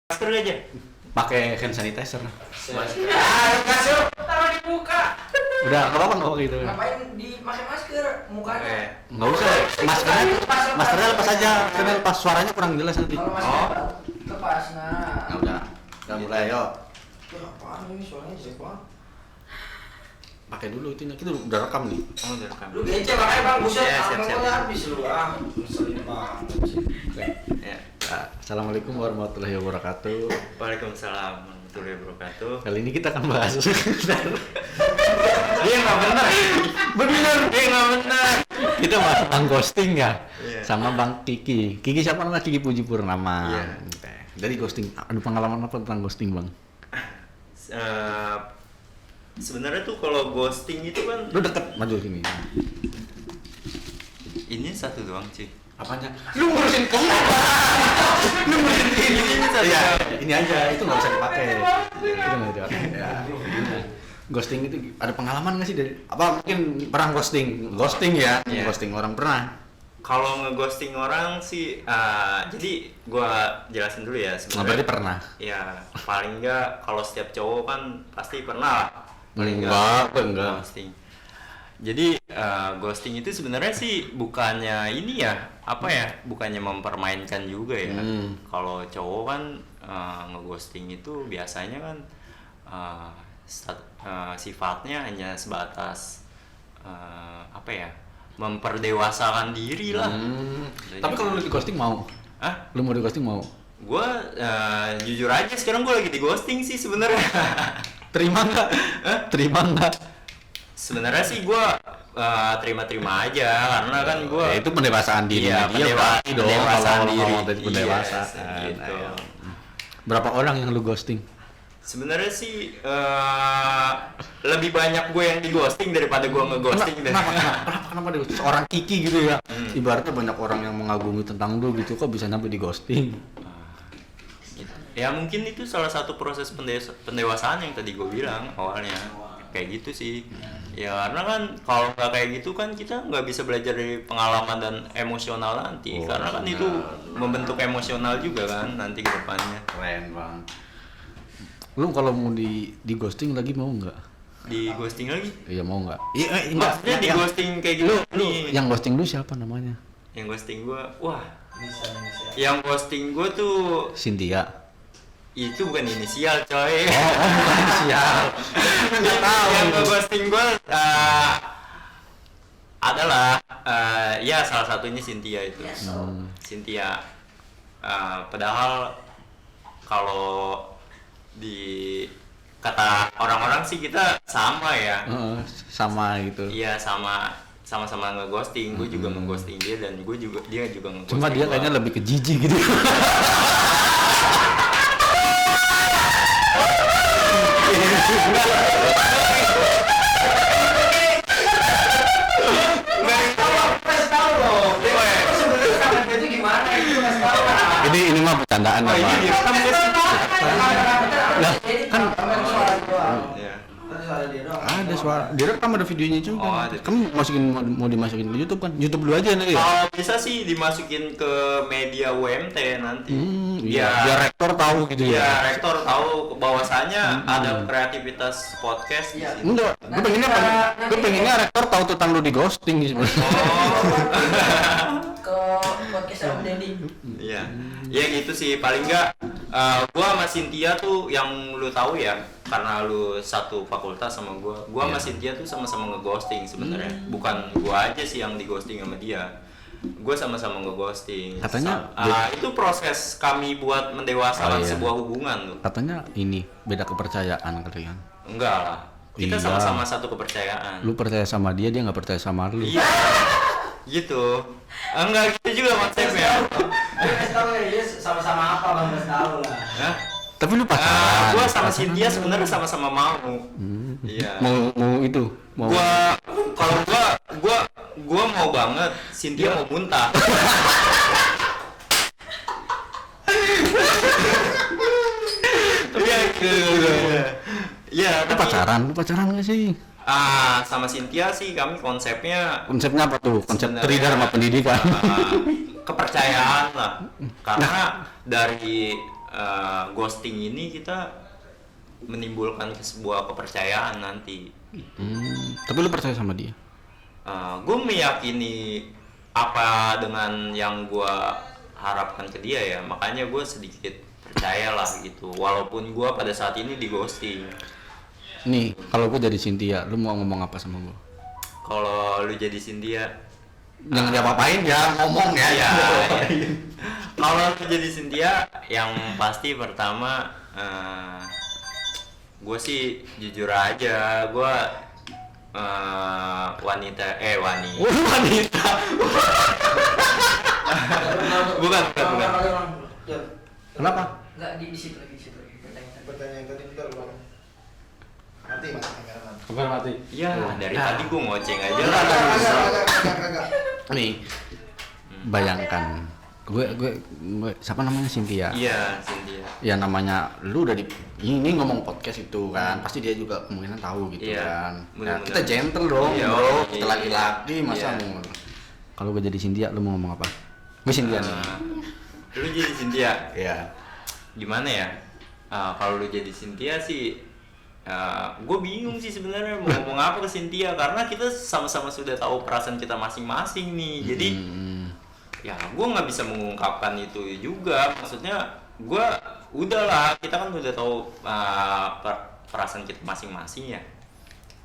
Masker aja. Pakai hand sanitizer. Masker. Masker taruh di muka. Udah, nggak apa-apa nggak gitu. Ngapain dipakai masker mukanya? Nggak usah. Maskernya lepas aja. Karena lepas suaranya kurang jelas nanti. Kalau masker lepas, nah. Nah, udah mulai yuk. Ya apaan ini suaranya jelek banget. Pakai dulu itu kita udah rekam nih. Oh, udah rekam. Lu gece makanya Bang, buset, Ya, siap. habis lu ngeselin banget sih. Ya. Assalamualaikum warahmatullahi wabarakatuh. Waalaikumsalam warahmatullahi wabarakatuh. Kali ini kita akan bahas. Dia nggak benar. Benar, dia nggak benar. Kita bahas tentang ghosting ya. Iya. Sama Bang Kiki. Kiki siapa namanya? Kiki Puji Purnama. Iya. Jadi ghosting. Ada pengalaman apa tentang ghosting, Bang? Sebenarnya tuh kalau ghosting itu kan Lu deket maju sini. ini satu doang sih. Apanya? Lu ngurusin kamu. Lu ngurusin ini satu. Iya, ini aja. Itu nggak usah dipakai. Itu nggak dipakai. Ya. Ghosting itu ada pengalaman nggak sih dari apa mungkin pernah ghosting ya? Iya. Ghosting orang pernah. Kalau ngeghosting orang sih, jadi gua jelasin dulu ya Nggak sebenarnya. berarti pernah. Ya paling enggak kalau setiap cowok kan pasti pernah. Paling Enggak. ghosting. Jadi ghosting itu sebenarnya sih bukannya ini ya, apa ya? Bukannya mempermainkan juga ya. Kalau cowok kan ngeghosting itu biasanya kan sifatnya hanya sebatas apa ya? Memperdewasakan diri lah. Tapi kalau lu di ghosting mau? Hah? Lu mau di ghosting mau? Gua jujur aja sekarang gua lagi di ghosting sih sebenarnya. Terima nggak? Terima nggak? Sebenarnya sih gua terima-terima aja karena kan gua Ya, itu pendewasaan diri Iya, dia berarti dong. pendewasaan Kalau diri. ngomong tadi pendewasaan. Yes, gitu. Ayo. Berapa orang yang lu ghosting? Sebenarnya sih lebih banyak gue yang di ghosting daripada gue ngeghosting deh. Kenapa dia seorang Kiki gitu ya? Ibaratnya banyak orang yang mengagumi tentang lu gitu, kok bisa sampai di ghosting? Ya mungkin itu salah satu proses pendewasaan yang tadi gue bilang awalnya. Kayak gitu sih. Ya karena kan kalau nggak kayak gitu kan kita nggak bisa belajar dari pengalaman dan emosional nanti. Karena kan itu membentuk emosional juga kan nanti ke depannya. Keren bang. Lu kalau mau di ghosting lagi mau nggak? Di ghosting lagi? Iya mau nggak? Iya Maksudnya di ghosting kayak gitu nih. Yang ghosting lu siapa namanya? Yang ghosting gue, wah. Yang ghosting gue tuh Cynthia. itu bukan inisial coy. Bukan inisial. Nggak tahu. Yang ghosting gue adalah ya salah satunya Cynthia itu. Cynthia. Padahal kalau di kata orang-orang sih kita sama ya. Sama gitu. Iya sama-sama ngeghosting. Gue juga ngeghosting dia dan dia juga ngeghosting. Cuma dia kayaknya lebih ke jijik gitu. Ini mah bercandaan lah. Lah kan ada suara direkam, ada videonya juga. Oh, ada. Kamu mau dimasukin ke YouTube kan? YouTube dulu aja nanti ya. Kalau bisa sih dimasukin ke media UMT nanti. Iya. Biar rektor tahu gitu Ya, ya. rektor tahu bahwasanya ada kreativitas podcast di sini. Enggak, gue pengennya rektor tahu tentang lu di ghosting sih sebenarnya. Ke podcast Om Deddy. Iya. Ya gitu sih paling enggak gua sama Cynthia tuh yang lu tahu ya karena lu satu fakultas sama gua sama Cynthia tuh sama-sama ngeghosting sebenarnya. Bukan gua aja sih yang di-ghosting sama dia. Gua sama-sama ngeghosting. Katanya itu proses kami buat mendewasakan iya. sebuah hubungan tuh. Katanya ini beda kepercayaan kalian. Enggak lah. Kita Iya. sama-sama satu kepercayaan. Lu percaya sama dia nggak percaya sama lu. Iya. Gitu. Enggak gitu juga konsepnya. Kasih tahu ya, dia sama-sama apa Bang, kasih tahu lah. Hah? Tapi lu pacaran. Gua sama Cynthia sebenarnya sama-sama mau. Iya. Mau itu. Mau. Gua mau banget. Cynthia mau muntah. Tapi ya ya, Lu pacaran nggak sih? Sama Cynthia sih kami konsepnya Konsepnya apa tuh? Konsep sebenarnya, teri sama pendidikan. kepercayaan lah. Karena dari ghosting ini kita menimbulkan sebuah kepercayaan nanti. Tapi lu percaya sama dia? Gue meyakini apa dengan yang gue harapkan ke dia ya, makanya gue sedikit percayalah gitu, walaupun gue pada saat ini di ghosting. Nih, kalau gue jadi Cynthia, lu mau ngomong apa sama gue? Kalau lu jadi Cynthia, Jangan diapa-apain ya, ngomong ya. ya. Kalau lu jadi Cynthia, yang pasti pertama gue sih jujur aja, gue wanita. Wanita. bukan. Kenapa? Enggak di situ lagi pertanyaan. Pertanyaan tadi kita lupa. Mati kameraman. Bukan mati. Ya dari tadi gue ngoceng aja Enggak, lah. Enggak. Nih, bayangkan gue siapa namanya Cynthia? Iya, Cynthia. Ya namanya lu udah di ini ngomong podcast itu kan, pasti dia juga kemungkinan tahu gitu Iya, kan. Nah, bener-bener. kita gentle dong, Iya, bro. iya. Kita laki-laki masa Iya. mau. Kalau gue jadi Cynthia, lu mau ngomong apa? Gue Cynthia nih. Lu jadi Cynthia, Iya. gimana ya? Kalau lu jadi Cynthia sih, gue bingung sih sebenarnya mau ngomong apa ke Cynthia, karena kita sama-sama sudah tahu perasaan kita masing-masing nih. Jadi ya gue nggak bisa mengungkapkan itu juga. Maksudnya gue udahlah, kita kan udah tahu perasaan kita masing-masing ya.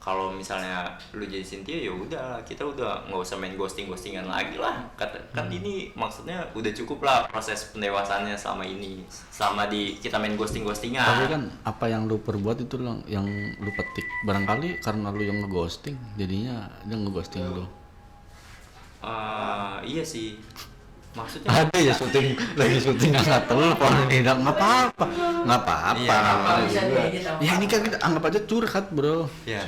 Kalau misalnya lu jadi Cynthia ya udah, kita udah nggak usah main ghostingan lagi lah. Kan ini maksudnya udah cukup lah proses pendewasannya selama ini, selama kita main ghostingan. Tapi kan apa yang lu perbuat itu yang lu petik. Barangkali karena lu yang ngeghosting, jadinya dia ngeghosting lu. Iya sih, maksudnya Ada ya syuting, lagi syuting nggak telepon ini, nggak apa-apa, Iya, namanya bisa juga. diedit apa? Ya ini kan kita anggap aja curhat bro. ya.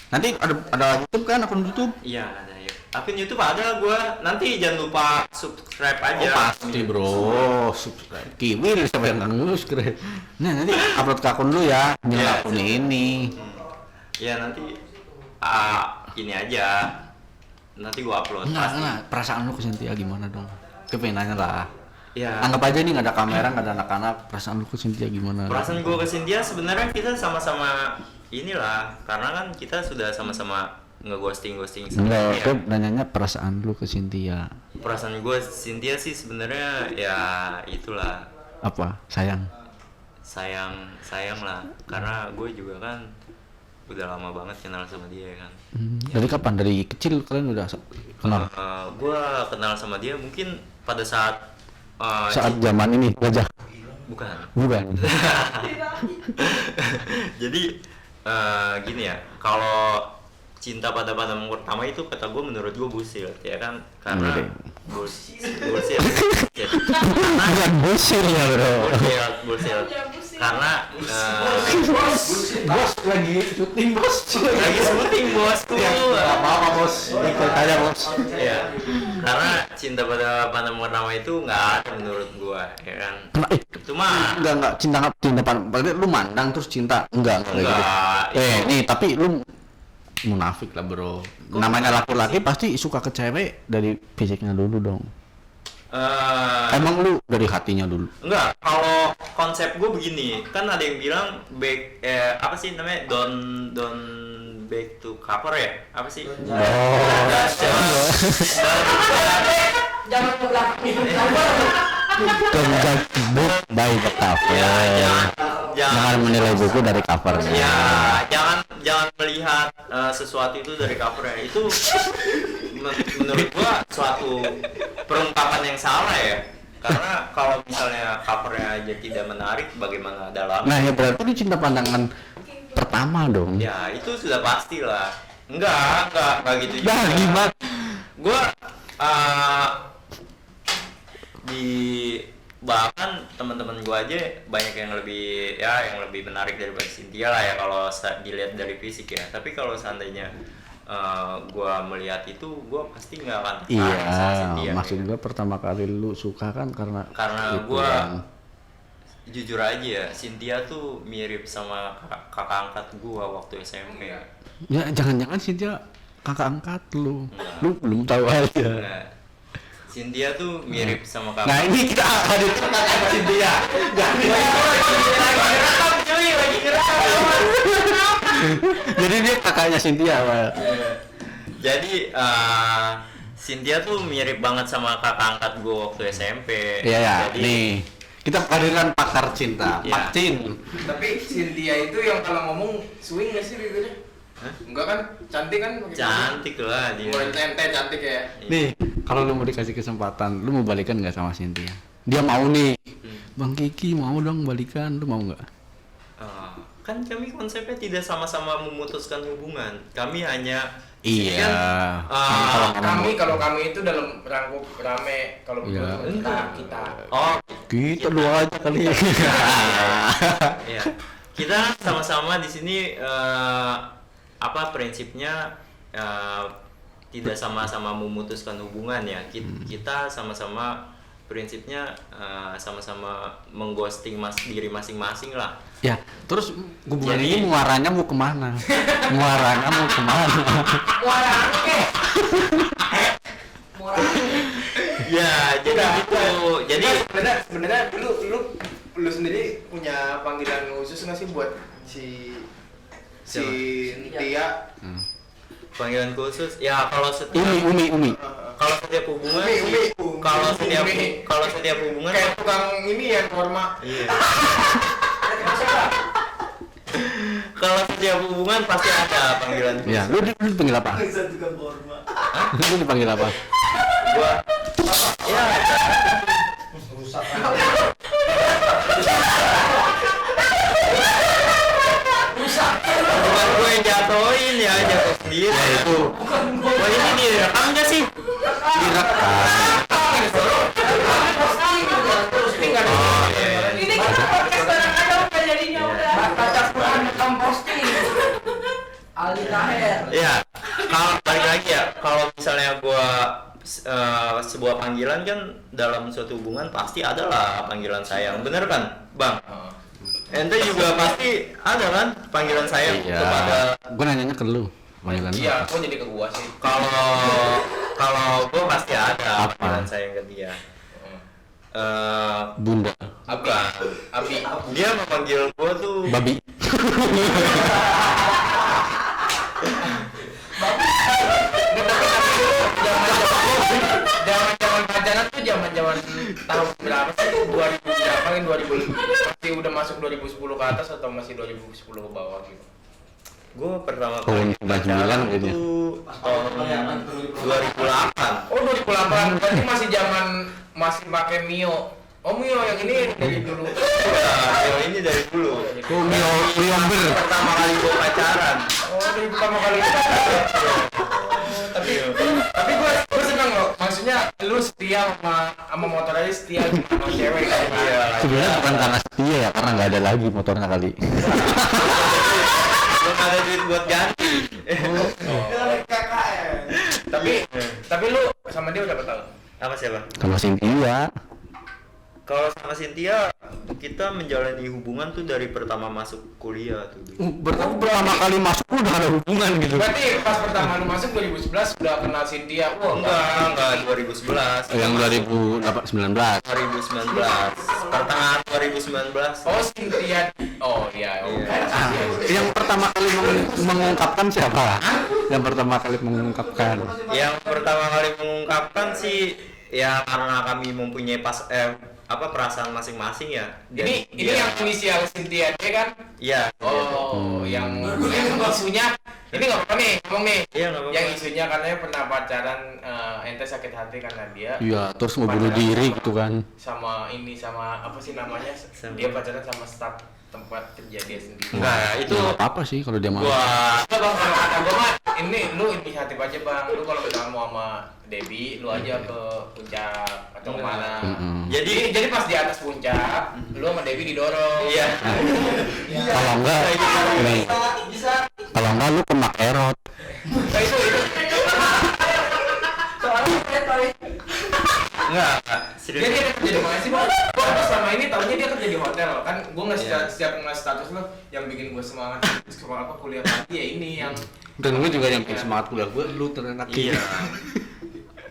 Nanti ada YouTube kan, akun YouTube. Iya ada ya. Akun YouTube ada gue. Nanti jangan lupa subscribe aja. Oh pasti bro, subscribe. Kiwil siapa yang nggak subscribe? Nah nanti upload ke akun lu ya, jangan Iya. akun ini. Ya nanti ini aja. Nanti gue upload pasti. Enggak, perasaan lu ke Cynthia gimana dong? Kepengen nanya lah. Ya. Anggap aja nih nggak ada kamera, nggak ada anak-anak, perasaan lu ke Cynthia gimana? Perasaan gue ke Cynthia sebenarnya kita sama-sama inilah, karena kan kita sudah sama-sama ngeghosting Enggak, sebenarnya. itu nanyanya perasaan lu ke Cynthia. Perasaan gue Cynthia sih sebenarnya ya itulah, Apa? Sayang. sayang lah, karena gue juga kan udah lama banget kenal sama dia kan. Dari kapan? Dari kecil kalian udah kenal? Gue kenal sama dia mungkin pada saat Saat zaman ini wajah. bukan. Jadi gini ya, kalau cinta pada pandangan pertama itu kata gue, menurut gue bullshit ya kan, karena bullshit Bukan bullshit ya bro. bullshit karena Bos lagi syuting bos. lagi syuting bosku. Apa bos? Ikut aja bos. Ya, karena cinta pada pandangan pertama itu nggak ada menurut gue ya kan. Cuma Enggak cinta padahal lu mandang terus cinta enggak kayak gitu. Enggak, Nih tapi lu munafik lah bro. Namanya laki-laki pasti suka ke cewek dari fisiknya dulu dong. Emang lu dari hatinya dulu? enggak, kalau konsep gue begini, kan ada yang bilang back apa sih namanya, don't back to cover ya, apa sih? Jangan ke belakang. Don't book by the cover. Jangan menilai buku dari covernya. Ya, jangan melihat sesuatu itu dari covernya. Itu menurut gua suatu perungkapan yang salah ya. Karena kalau misalnya covernya aja tidak menarik, bagaimana dalam? Nah ya berarti ini cinta pandangan pertama dong. Ya itu sudah pasti lah. Enggak gitu juga. Nah gimana? Gua bahkan teman-teman gua aja banyak yang lebih menarik daripada Cynthia lah ya, kalau dilihat dari fisik ya. Tapi kalau seandainya gua melihat itu, gua pasti nggak akan tertarik sama Cynthia. Iya, maksud gua pertama kali lu suka kan karena itu gua kan. jujur aja ya, Cynthia tuh mirip sama kakak angkat gua waktu SMP. Ya jangan-jangan sih dia kakak angkat lu. Lu belum tahu aja. Nah, Cynthia tuh mirip sama kakak. Nah ini kita hadirkan kakak Cynthia. Jadi dia kakaknya Cynthia, Pak. Jadi Cynthia tuh mirip banget sama kakak angkat gue waktu SMP. Iya ya. Jadi, Nih kita hadirkan pakar cinta, Iya. Pak Cin. Tapi Cynthia itu yang kalau ngomong swing nggak sih bibirnya? Hah? Enggak kan? Cantik kan? cantik lah dia. Mulai ente cantik ya. Nih kalau lu mau dikasih kesempatan, lu mau balikan nggak sama Cynthia? Dia mau nih. Bang Kiki mau dong balikan, lu mau nggak? Kan kami konsepnya tidak sama-sama memutuskan hubungan. Kami hanya Iya. Kalau kami itu dalam rangkup rame, kalau Iya. kita. oh Kita dua aja kali. ya kita sama-sama di sini prinsipnya tidak sama-sama memutuskan hubungan ya. Kita sama-sama prinsipnya sama-sama mengghosting diri masing-masing lah. Ya, terus hubungan Jadi- ini muaranya mau kemana? Muaranya mau kemana? Ya jadi gitu. Jadi sebenarnya lu sendiri punya panggilan khusus nggak sih buat si Cynthia? panggilan khusus ya kalau setiap Umi. kalau setiap hubungan Umi. kalau setiap hubungan Kayak tukang ini ya korma. iya. Kalau setiap hubungan pasti ada panggilan khusus. Ya, lu dipanggil apa? Lu dipanggil apa? Gua ya bukan gue yang jatuhin ya, jatuh sendiri. Ya itu Wah ini direkam nggak sih? direkam. Oh, iya. Ini kita podcast bareng aja udah jadinya udah. Ali Taher. Iya. Kalau balik lagi ya, kalau misalnya gua sebuah panggilan kan dalam suatu hubungan pasti ada lah panggilan sayang, bener kan, Bang? Ente juga pasti ada kan panggilan sayang Iya. kepada Gua nanyanya ke lu. Panggilan lu Iya, apa? kok jadi ke gua sih? kalau gua pasti ada Apa? panggilan sayang ke dia. Bunda, Bukan. Abi. Dia memanggil gua tuh babi. Zaman pacaran tuh zaman tahun berapa sih? 2000 berapa kan? 2000 masih udah masuk 2010 ke atas atau masih 2010 ke bawah gitu? gua pertama Tahun kali 99 pacaran kayaknya. tuh tahun 2008. Oh 2008 berarti masih pakai Mio. Oh Mio yang ini dari dulu. Nah, ini dari dulu. Oh, Miomber. Pertama kali gua pacaran. Oh dari pertama kali itu. Tapi gue seneng loh. Maksudnya lu setia sama motor aja setia sama cewek kan? Iya. Sebenarnya bukan karena setia ya, karena nggak ada lagi motornya kali. Belum ada duit buat ganti. Tapi lu sama dia udah berapa tahun? Apa siapa? Kalau Cynthia, Kalau sama Cynthia kita menjalani hubungan tuh dari pertama masuk kuliah tuh. pertama kali masuk udah ada hubungan gitu. Berarti pas pertama lu masuk 2011 udah kenal Cynthia. Wah, Enggak 2011. Yang 2019. 2019. Pertengahan 2019. Oh Cynthia. Oh iya. Yang pertama kali mengungkapkan siapa? Yang pertama kali mengungkapkan. Yang pertama kali mengungkapkan sih ya karena kami mempunyai perasaan masing-masing ya. Ini yang inisial Cynthia dia kan? Iya. Oh, yang isunya ini nggak apa-apa nih, ngomong nih. Iya, nggak apa-apa. Yang isunya katanya pernah pacaran, ente sakit hati karena dia Iya, terus mau bunuh diri gitu kan. sama apa sih namanya? Dia pacaran sama staf tempat kerja dia sendiri. Enggak, itu Nggak apa-apa sih kalau dia mau. gua Nah, bang, kalau kata gua mah lu inisiatif aja bang. Lu kalau misalnya mau sama Debbie, lu aja ke puncak atau kemana. Jadi pas di atas puncak, lu sama Debbie didorong. iya. Kalau enggak, nih, Bisa. kalau enggak lu ke Makerot. Nah, itu. Enggak, Dia serius. kerja di mana sih bang? Gua selama ini tahunya dia kerja di hotel kan. Gua ngasih Iya. setiap ngasih status lo yang bikin gua semangat sekolah apa kuliah pagi ya ini yang Dan gue juga yang bikin semangat kuliah gue, lu ternyata Iya.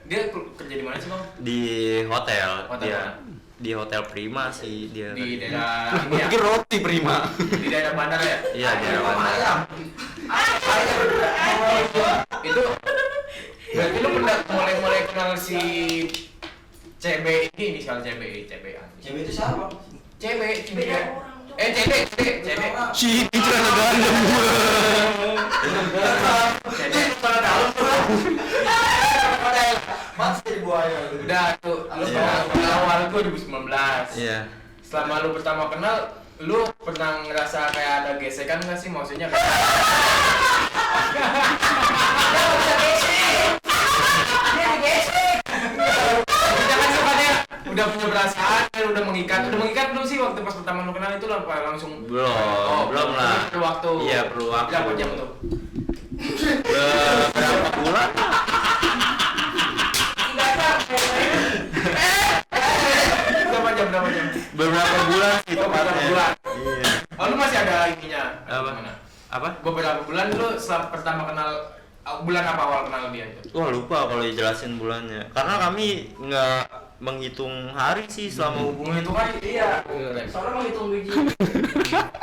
Dia kerja di mana sih bang? Di hotel. Hotel Dia mana? di hotel Prima sih dia. Di daerah ini ya? Mungkin roti Prima. Di daerah bandar ya? Iya, daerah bandar. Itu berarti lu pernah mulai kenal si CB ini, inisial CB. Cewek itu siapa? CB. Beda orang tuh. CB. Si itu celana dalam. CB kalau dalam Masih buaya. udah tuh lu pernah awal 2019. Iya. Selama lu pertama kenal, lu pernah ngerasa kayak ada gesekan nggak sih? Maksudnya kayak jangan sifatnya udah punya perasaan dan udah mengikat belum sih waktu pas pertama lu kenal itu langsung Belum lah. perlu waktu. Iya, perlu waktu. Berapa jam tuh? Berapa bulan? Berapa jam? Beberapa bulan sih Beberapa tepatnya. bulan. Iya. Oh, lu masih ada ininya? Apa? Gimana? Apa? Beberapa bulan lu setelah pertama kenal, bulan apa awal kenal dia itu? Wah, lupa kalau dijelasin bulannya. Karena kami nggak menghitung hari sih selama hubungan itu. kan iya. Soalnya mau hitung biji.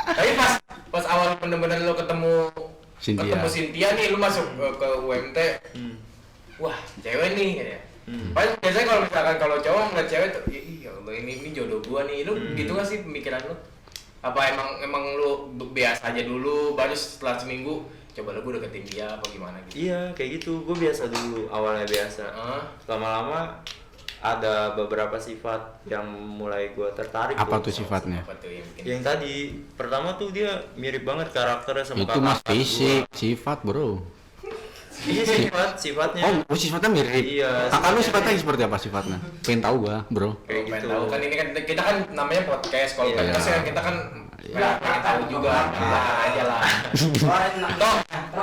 Tapi pas awal bener-bener lu ketemu Cynthia nih, lu masuk ke UMT. Wah, cewek nih katanya. Paling biasanya kalau misalkan kalau cowok ngeliat cewek tuh, iya Allah ini jodoh gua nih. Lu gitu gak sih pemikiran lu? Apa emang lu biasa aja dulu, baru setelah seminggu coba lu gua deketin dia apa gimana gitu? Iya, kayak gitu. Gue biasa dulu, awalnya biasa. Lama-lama ada beberapa sifat yang mulai gue tertarik. Apa tuh sifatnya? Apa tuh yang bikin? Yang tadi, pertama tuh dia mirip banget karakternya sama Itu mas kakak fisik, gua. sifat bro. Iya, sifatnya. Oh sifatnya mirip. Iya, Kakak lu sifatnya sifatnya seperti apa sifatnya? Pengen tahu gua bro. kayak Pengen gitu. tahu kan ini kan kita kan namanya podcast, kalau Iya. podcast kan kita kan pengen tahu juga. Lah aja lah. Toh,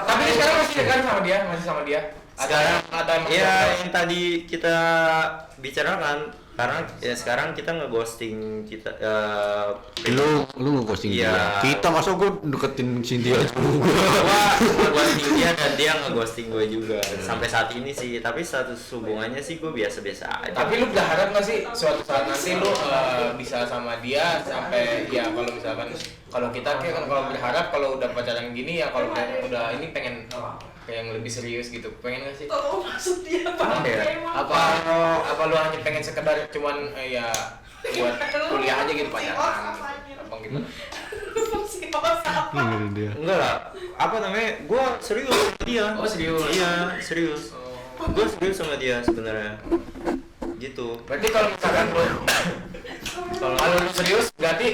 tapi ini sekarang masih kan sama dia, Sekarang ada yang Iya, yang tadi kita bicarakan, karena ya sekarang kita ngeghosting kita Lu nge-ghosting Iya. dia. Kita masa gua deketin Cynthia juga. gua ngeghosting dia dan dia ngeghosting gue juga sampai saat ini sih. Tapi status hubungannya sih gue biasa-biasa aja. Tapi lu berharap nggak sih suatu saat nanti lu bisa sama dia sampai ya kalau misalkan kalau kita kan kalau berharap kalau udah pacaran gini ya kalau udah ini pengen kayak yang lebih serius gitu, pengen nggak sih? Tolong maksud dia Apa ya? Apa lu hanya pengen sekedar cuman ya buat kuliah aja gitu pacaran? Apa gitu? Dia. Enggak lah. Apa namanya? Gue serius sama dia. Oh, serius? Iya, serius. Gue serius sama dia sebenarnya. Gitu. Berarti kalau misalkan kalau lu serius berarti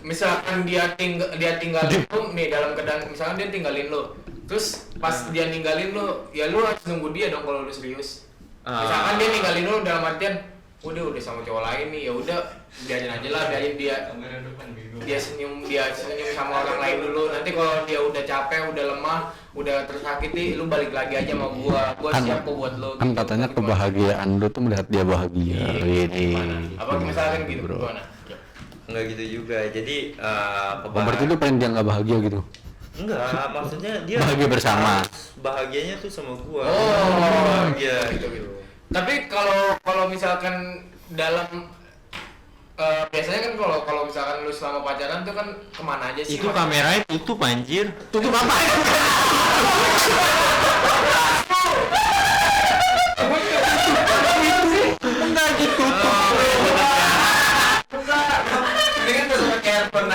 misalkan dia tinggalin lu nih dalam keadaan misalkan dia tinggalin lu. Terus pas dia ninggalin lu, ya lu harus nunggu dia dong kalau lu serius. Misalkan dia ninggalin lu dalam artian udah sama cowok lain nih, ya udah biarin aja lah, biarin dia senyum sama orang lain dulu. Nanti kalau dia udah capek, udah lemah, udah tersakiti, lu balik lagi aja sama gua siap kok buat lu. Kan katanya kebahagiaan lu tuh melihat dia bahagia. Gimana? Apa misalkan gitu Bro. gimana? Enggak gitu juga. Jadi Berarti lu pengen dia nggak bahagia gitu? enggak, maksudnya dia Bahagia bersama. Bahagianya tuh sama gua. Oh, Bahagia gitu. Tapi kalau misalkan dalam biasanya kan kalau misalkan lu selama pacaran tuh kan kemana aja sih? Itu kameranya tutup anjir. Tutup apa? Enggak gitu. Ini kan udah pakai earphone.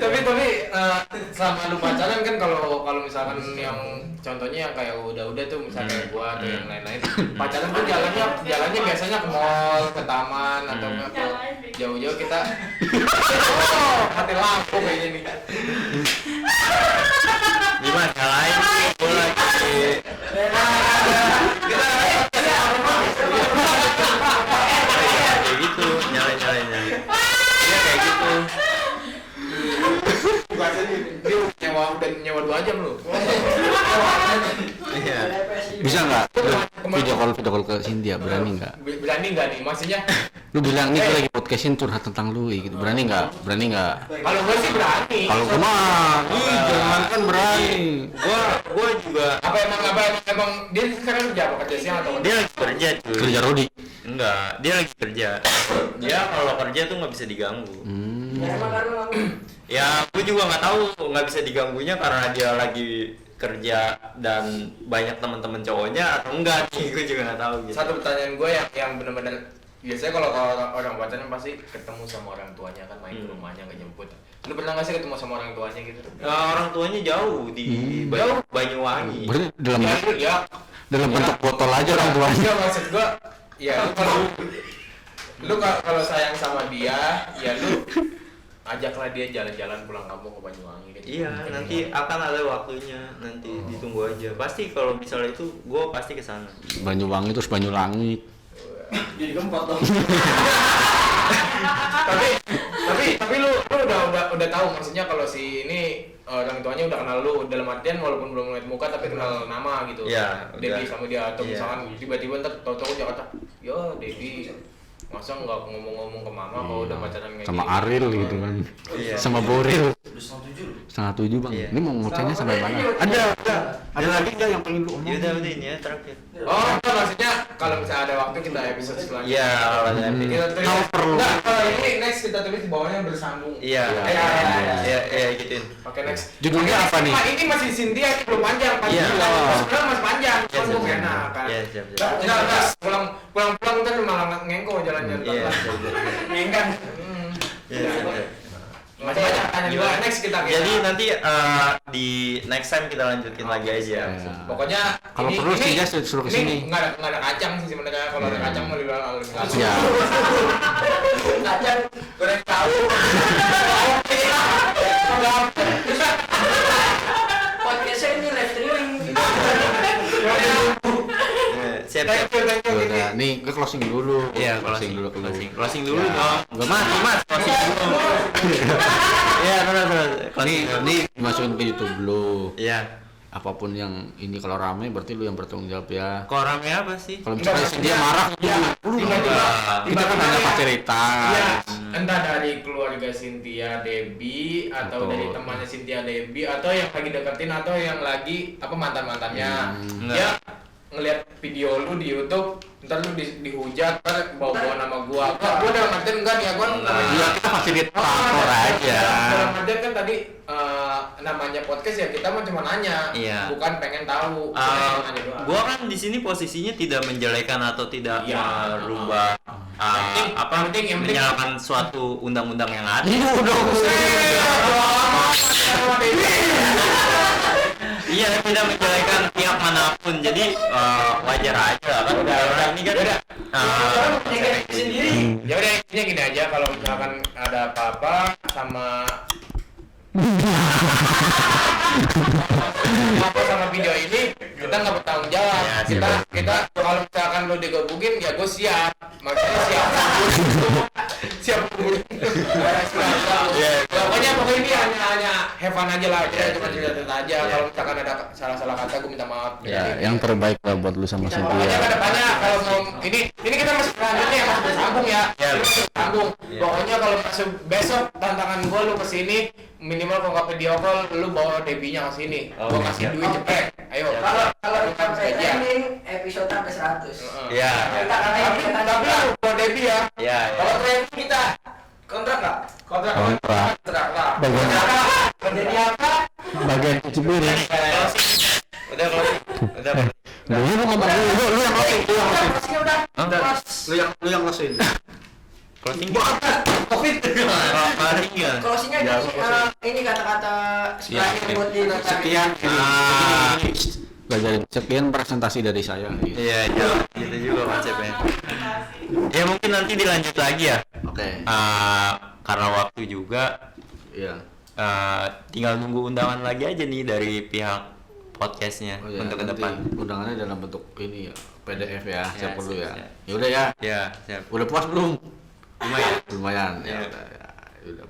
Tapi selama lu pacaran kan kalau misalkan yang contohnya yang kayak udah tuh misalnya kayak gua atau yang lain-lain pacaran tuh jalannya biasanya ke mall, ke taman atau nggak ke jauh-jauh kita mati lampu kayaknya nih. Gimana lain sih? Gua lagi kayak gitu, nyalain. Iya kayak gitu. Dia udah nyewa 2 jam lu. Iya. Bisa nggak? Video call ke Cynthia berani nggak? Berani nggak nih? Maksudnya Lu bilang nih gue lagi podcastin curhat tentang lu gitu. Berani nggak? Kalau gue sih berani. Kalau gue mah, jangan kan berani. Gua juga Apa emang dia sekarang kerja apa, kerja siang atau dia lagi kerja cuy. Kerja Rodi. Enggak, dia lagi kerja. Dia kalau kerja tuh nggak bisa diganggu. Ya emang karena Ya, gue juga nggak tahu nggak bisa diganggunya karena dia lagi kerja dan banyak teman-teman cowoknya atau enggak nih, gue juga nggak tahu gitu. Satu pertanyaan gue yang benar-benar biasanya kalau orang pacaran pasti ketemu sama orang tuanya kan, main ke rumahnya nggak jemput. Lu pernah nggak sih ketemu sama orang tuanya gitu? Orang tuanya jauh di Banyuwangi. Berarti Ya, dalam bentuk botol aja orang tuanya. Enggak, maksud gue ya lu kalau sayang sama dia ya lu ajaklah dia jalan-jalan pulang kampung ke Banyuwangi gitu. Iya, nanti akan ada waktunya, nanti ditunggu aja. Pasti kalau misalnya itu, gue pasti ke sana. Banyuwangi terus Banyulangit. jadi keempat dong. tapi lu udah tahu maksudnya kalau si ini orang tuanya udah kenal lu dalam artian walaupun belum ngeliat muka tapi kenal nama gitu. Iya, Debbie udah. sama dia atau Iya. misalkan tiba-tiba ntar tahu-tahu Jakarta, yo Debbie masa nggak ngomong-ngomong ke mama kalau udah pacaran kayak Sama gini? Aril gitu kan. Iya. Sama Boril. Udah 6:07. 6:30 Bang. Iya. Ini mau ngocehnya sampai mana? Ada lagi nggak yang pengen lu omongin? Ya udah ini ya terakhir. Oh, enggak, maksudnya kalau misalnya ada waktu kita episode selanjutnya. Iya, kalau ada Kita tulis. Kalau perlu. Enggak, kalau ini next kita tulis di bawahnya bersambung. Iya, iya, gituin. Oke, next. Judulnya apa nih? Ini masih Cynthia, ini belum panjang. Iya. Sebenarnya masih panjang. Iya, Cuma gue siap, enak siap. kan. Iya, siap. Enggak, pulang ntar malah ngengko jalan-jalan. Iya. Ngengkan. Iya, siap. Macam-macam tanya juga. Next kita. Jadi nanti di next time kita lanjutin lagi aja. Iya. Pokoknya Kalau perlu sih dia suruh kesini. Nggak ada kacang sih sebenarnya. Kalau ada kacang mau lebih langsung. Iya. Kacang Goreng tahu. podcastnya ini live streaming. Siap, Thank siap. you. Udah, nih gue closing dulu. Iya, closing dulu. Closing dulu Ya. dong. Gak mati, Mas. Closing dulu. Iya, terus. Nih dimasukin ke YouTube lu. Iya. Apapun yang ini kalau rame berarti lu yang bertanggung jawab ya. Kok rame apa sih? Kalau misalnya dia marah gitu, lu kita kan hanya fasilitas. Iya, entah dari keluarga Cynthia Debbie atau Betul. dari temannya Cynthia Debbie atau yang lagi deketin atau yang lagi apa mantan-mantannya. Enggak. Dia ngelihat video lu di YouTube, ntar lu dihujat, ntar bawa nama gua. Gua udah ngertiin enggak nih, gua Iya, kita fasilitator aja. Dalam artian kan tadi namanya podcast ya kita mah cuma nanya, Iya. bukan pengen tahu. Pengen nanya doang. Gua kan di sini posisinya tidak menjelekan atau tidak Iya. merubah Yang penting- menyalahkan suatu undang-undang yang ada. Iya, tidak menjelekan pihak manapun. Jadi wajar aja kan. Udah ini kan. Sendiri. Ya udah intinya gini aja, kalau misalkan ada apa-apa sama apa sama video ini kita nggak bertanggung jawab. Ya, kita kalau misalkan lo digebukin ya gue siap, maksudnya siap pokoknya ini hanya have fun aja lah, kita cuma cerita aja. Kalau misalkan ada salah kata gue minta maaf. Ya, yang terbaik lah buat lu sama Pokoknya Cynthia. kedepannya kalau mau ini kita masih selanjutnya masih bersambung ya. Ya. Ini masih bersambung. Ya. Pokoknya kalau masih besok tantangan gue lu kesini minimal kalau nggak video call lu bawa Debbie-nya ke sini. Oh, Gua kasih ya. duit cepet. Ayo. Kalau Lu kan sampai aja. trending episode sampai 100. Iya. Kita karena yang kita Tapi lu bawa Debbie ya. Iya, Kalau iya. trending kita kontrak nggak? kontrak Kontrak. lah. Bagian Jadi apa? bagian cuci piring. Udah closing. Udah. Lu ngomong lu yang closing, lu yang closing. Closing udah. Udah. Lu yang closing. Closing. Covid. Closing ya. Closingnya Ya, di ini kata-kata sebenarnya buat di notaris. Sekian Ah. Belajarin sekian presentasi dari saya. Iya, gitu juga konsepnya. Ya mungkin nanti dilanjut lagi ya. Oke. Karena waktu juga Iya. tinggal nunggu undangan lagi aja nih dari pihak podcastnya Oh ya, untuk ke nanti depan. undangannya dalam bentuk ini ya, PDF ya, siap dulu ya. siap. Ya udah ya. Ya, siap. Udah puas belum? Lumayan. Lumayan. Ya Iya. udah ya. Udah.